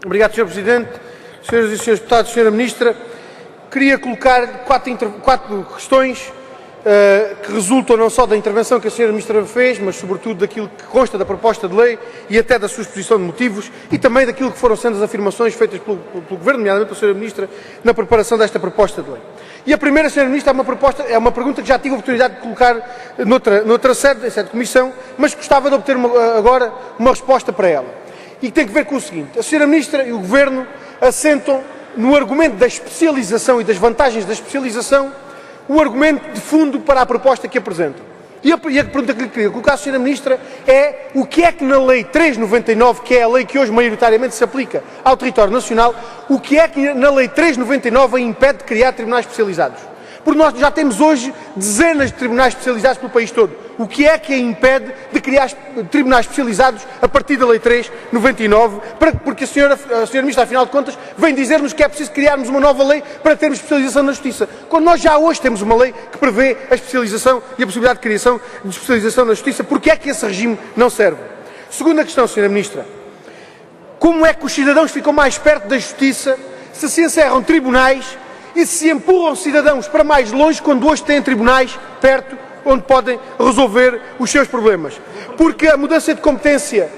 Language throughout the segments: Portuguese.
Obrigado, Sr. Presidente. Senhoras e Srs. Deputados, Sra. Ministra, queria colocar quatro questões que resultam não só da intervenção que a Sra. Ministra fez, mas sobretudo daquilo que consta da proposta de lei e até da sua exposição de motivos e também daquilo que foram sendo as afirmações feitas pelo Governo, nomeadamente pela Sra. Ministra, na preparação desta proposta de lei. E a primeira, Sra. Ministra, é uma pergunta que já tive a oportunidade de colocar noutra sede, em sede de comissão, mas gostava de obter agora uma resposta para ela. E que tem que ver com o seguinte: a Sra. Ministra e o Governo assentam no argumento da especialização e das vantagens da especialização o argumento de fundo para a proposta que apresentam. E a pergunta que lhe queria colocar à Sra. Ministra é o que é que na Lei 399, que é a lei que hoje maioritariamente se aplica ao território nacional, o que é que na Lei 399 a impede de criar tribunais especializados? Porque nós já temos hoje dezenas de tribunais especializados pelo país todo. O que é que a impede de criar tribunais especializados a partir da Lei 399? Porque a Sra. Ministra, afinal de contas, vem dizer-nos que é preciso criarmos uma nova lei para termos especialização na Justiça. Quando nós já hoje temos uma lei que prevê a especialização e a possibilidade de criação de especialização na Justiça, porque é que esse regime não serve? Segunda questão, Sra. Ministra. Como é que os cidadãos ficam mais perto da Justiça se encerram tribunais e se empurram cidadãos para mais longe quando hoje têm tribunais perto onde podem resolver os seus problemas? Porque a mudança de competências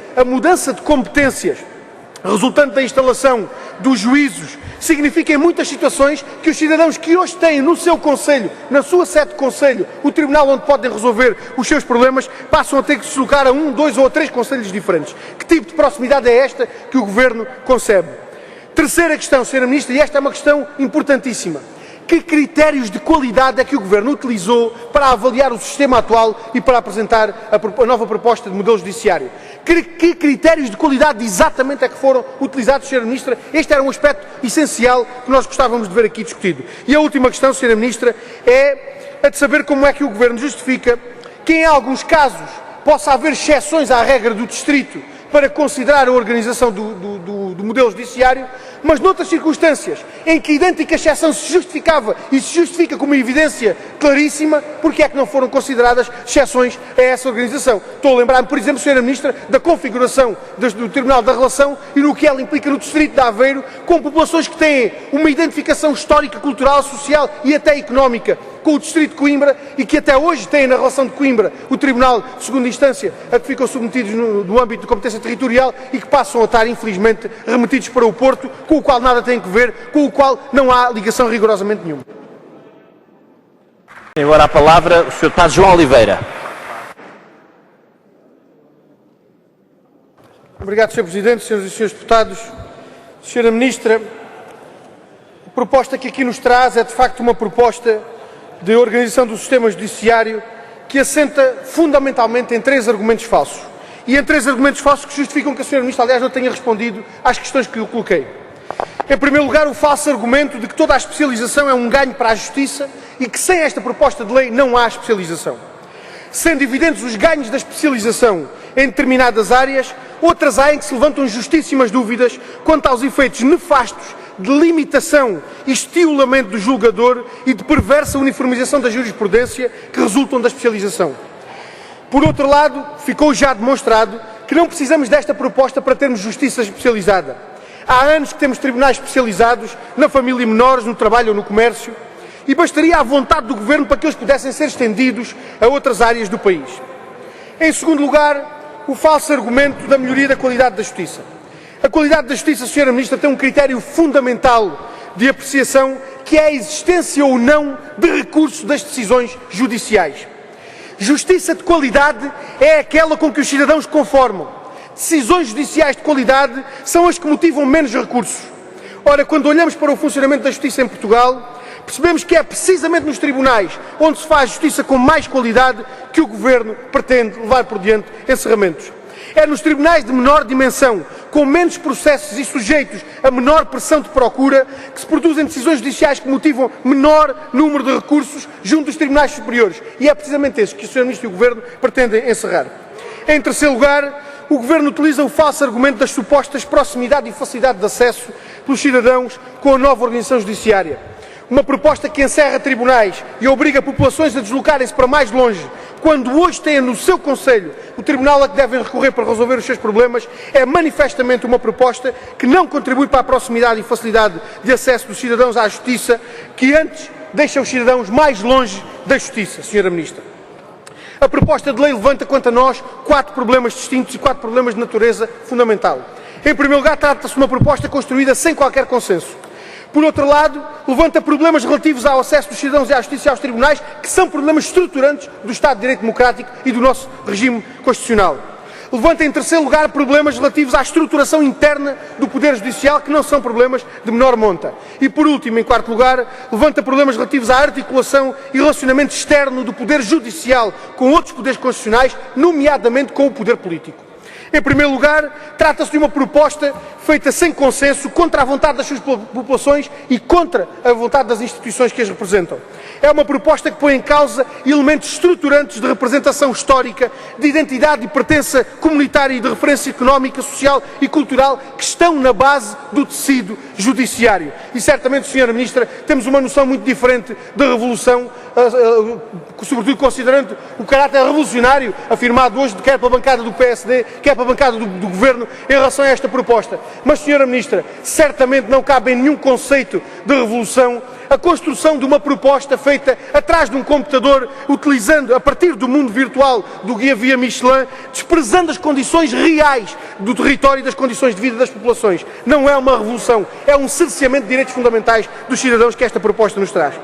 resultante da instalação dos juízos significa em muitas situações que os cidadãos que hoje têm no seu concelho, na sua sede de concelho, o tribunal onde podem resolver os seus problemas, passam a ter que se deslocar a 1, 2 ou 3 concelhos diferentes. Que tipo de proximidade é esta que o Governo concebe? Terceira questão, Sra. Ministra, e esta é uma questão importantíssima. Que critérios de qualidade é que o Governo utilizou para avaliar o sistema atual e para apresentar a nova proposta de modelo judiciário? Que critérios de qualidade exatamente é que foram utilizados, Sra. Ministra? Este era um aspecto essencial que nós gostávamos de ver aqui discutido. E a última questão, Sra. Ministra, é a de saber como é que o Governo justifica que em alguns casos possa haver exceções à regra do distrito para considerar a organização do modelo judiciário, mas noutras circunstâncias em que a idêntica exceção se justificava e se justifica com uma evidência claríssima, porque é que não foram consideradas exceções a essa organização? Estou a lembrar-me, por exemplo, Sra. Ministra, da configuração do Tribunal da Relação e no que ela implica no distrito de Aveiro, com populações que têm uma identificação histórica, cultural, social e até económica com o distrito de Coimbra e que até hoje têm na relação de Coimbra o Tribunal de Segunda Instância a que ficam submetidos no âmbito de competência territorial e que passam a estar, infelizmente, remetidos para o Porto, com o qual nada têm que ver, com o qual não há ligação rigorosamente nenhuma. Agora a palavra o Sr. Deputado João Oliveira. Obrigado, Sr. Presidente, Sras. e Srs. Deputados. Sra. Ministra, a proposta que aqui nos traz é, de facto, uma proposta de organização do sistema judiciário que assenta fundamentalmente em 3 argumentos falsos. E em 3 argumentos falsos que justificam que a Sra. Ministra, aliás, não tenha respondido às questões que eu coloquei. Em primeiro lugar, o falso argumento de que toda a especialização é um ganho para a Justiça e que sem esta proposta de lei não há especialização. Sendo evidentes os ganhos da especialização em determinadas áreas, outras há em que se levantam justíssimas dúvidas quanto aos efeitos nefastos de limitação e estimulamento do julgador e de perversa uniformização da jurisprudência que resultam da especialização. Por outro lado, ficou já demonstrado que não precisamos desta proposta para termos justiça especializada. Há anos que temos tribunais especializados na família e menores, no trabalho ou no comércio, e bastaria a vontade do Governo para que eles pudessem ser estendidos a outras áreas do país. Em segundo lugar, o falso argumento da melhoria da qualidade da justiça. A qualidade da justiça, Sra. Ministra, tem um critério fundamental de apreciação, que é a existência ou não de recurso das decisões judiciais. Justiça de qualidade é aquela com que os cidadãos conformam. Decisões judiciais de qualidade são as que motivam menos recursos. Ora, quando olhamos para o funcionamento da justiça em Portugal, percebemos que é precisamente nos tribunais onde se faz justiça com mais qualidade que o Governo pretende levar por diante encerramentos. É nos tribunais de menor dimensão, com menos processos e sujeitos a menor pressão de procura, que se produzem decisões judiciais que motivam menor número de recursos junto dos tribunais superiores. E é precisamente esses que o Sr. Ministro e o Governo pretendem encerrar. Em terceiro lugar, o Governo utiliza o falso argumento das supostas proximidade e facilidade de acesso pelos cidadãos com a nova organização judiciária. Uma proposta que encerra tribunais e obriga populações a deslocarem-se para mais longe, quando hoje têm no seu Conselho o tribunal a que devem recorrer para resolver os seus problemas, é manifestamente uma proposta que não contribui para a proximidade e facilidade de acesso dos cidadãos à justiça, que antes deixa os cidadãos mais longe da justiça, Sra. Ministra. A proposta de lei levanta, quanto a nós, 4 problemas distintos e 4 problemas de natureza fundamental. Em primeiro lugar, trata-se de uma proposta construída sem qualquer consenso. Por outro lado, levanta problemas relativos ao acesso dos cidadãos à justiça e aos tribunais, que são problemas estruturantes do Estado de Direito Democrático e do nosso regime constitucional. Levanta, em terceiro lugar, problemas relativos à estruturação interna do Poder Judicial, que não são problemas de menor monta. E, por último, em quarto lugar, levanta problemas relativos à articulação e relacionamento externo do Poder Judicial com outros poderes constitucionais, nomeadamente com o poder político. Em primeiro lugar, trata-se de uma proposta feita sem consenso, contra a vontade das suas populações e contra a vontade das instituições que as representam. É uma proposta que põe em causa elementos estruturantes de representação histórica, de identidade e pertença comunitária e de referência económica, social e cultural que estão na base do tecido judiciário. E certamente, Sra. Ministra, temos uma noção muito diferente da revolução, sobretudo considerando o caráter revolucionário afirmado hoje, quer pela bancada do PSD, quer pela bancada do Governo, em relação a esta proposta. Mas, Sra. Ministra, certamente não cabe em nenhum conceito de revolução a construção de uma proposta feita atrás de um computador, utilizando, a partir do mundo virtual do Guia Via Michelin, desprezando as condições reais do território e das condições de vida das populações. Não é uma revolução, é um cerceamento de direitos fundamentais dos cidadãos que esta proposta nos traz.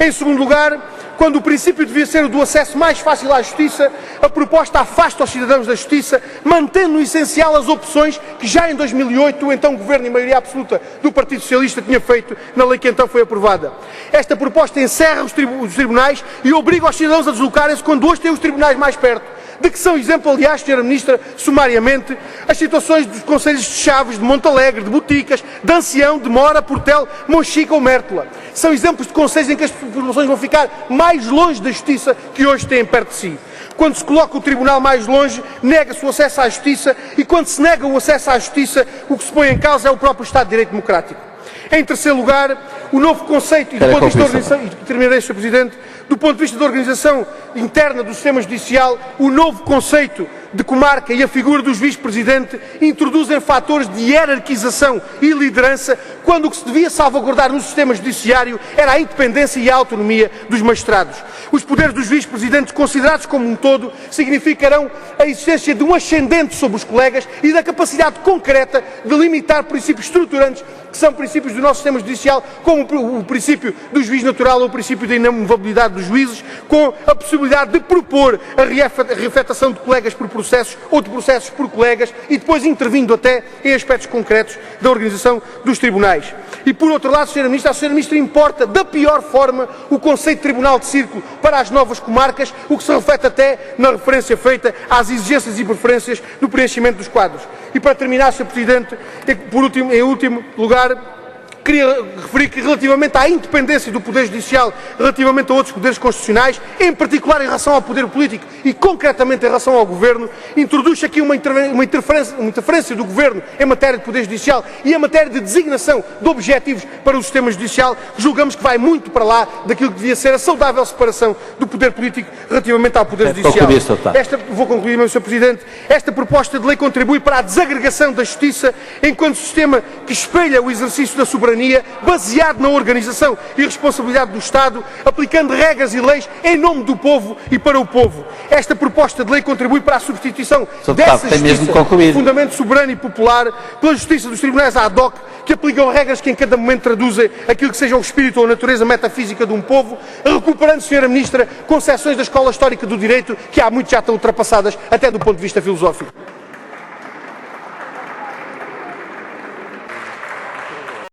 Em segundo lugar, quando o princípio devia ser o do acesso mais fácil à justiça, a proposta afasta os cidadãos da justiça, mantendo no essencial as opções que já em 2008 o então Governo e maioria absoluta do Partido Socialista tinha feito na lei que então foi aprovada. Esta proposta encerra os tribunais e obriga os cidadãos a deslocarem-se quando hoje têm os tribunais mais perto. De que são exemplo, aliás, Sra. Ministra, sumariamente, as situações dos concelhos de Chaves, de Montalegre, de Boticas, de Ancião, de Mora, Portel, Monchique ou Mértola. São exemplos de concelhos em que as populações vão ficar mais longe da justiça que hoje têm perto de si. Quando se coloca o tribunal mais longe, nega-se o acesso à justiça e quando se nega o acesso à justiça, o que se põe em causa é o próprio Estado de Direito Democrático. Em terceiro lugar, o novo conceito, e do ponto de vista da organização, e terminarei, Sr. Presidente, do ponto de vista da organização interna do sistema judicial, o novo conceito de comarca e a figura do juiz-presidente introduzem fatores de hierarquização e liderança, quando o que se devia salvaguardar no sistema judiciário era a independência e a autonomia dos magistrados. Os poderes dos juiz-presidentes, considerados como um todo, significarão a existência de um ascendente sobre os colegas e da capacidade concreta de limitar princípios estruturantes que são princípios do nosso sistema judicial, como o princípio do juiz natural ou o princípio da inamovabilidade dos juízes, com a possibilidade de propor a reafetação de colegas por processos ou de processos por colegas e depois intervindo até em aspectos concretos da organização dos tribunais. E por outro lado, Sra. Ministra, a Sra. Ministra importa da pior forma o conceito de tribunal de círculo para as novas comarcas, o que se reflete até na referência feita às exigências e preferências do preenchimento dos quadros. E para terminar, Sr. Presidente, em último lugar, queria referir que, relativamente à independência do Poder Judicial, relativamente a outros poderes constitucionais, em particular em relação ao poder político e concretamente em relação ao Governo, introduz aqui uma interferência do Governo em matéria de Poder Judicial e em matéria de designação de objetivos para o sistema judicial, que julgamos que vai muito para lá daquilo que devia ser a saudável separação do poder político relativamente ao Poder Judicial. Vou concluir, meu Sr. Presidente. Esta proposta de lei contribui para a desagregação da justiça enquanto sistema que espelha o exercício da soberania baseado na organização e responsabilidade do Estado, aplicando regras e leis em nome do povo e para o povo. Esta proposta de lei contribui para a substituição dessa justiça, fundamento soberano e popular, pela justiça dos tribunais ad hoc, que aplicam regras que em cada momento traduzem aquilo que seja o espírito ou a natureza metafísica de um povo, recuperando, Sra. Ministra, concepções da escola histórica do direito que há muito já estão ultrapassadas, até do ponto de vista filosófico.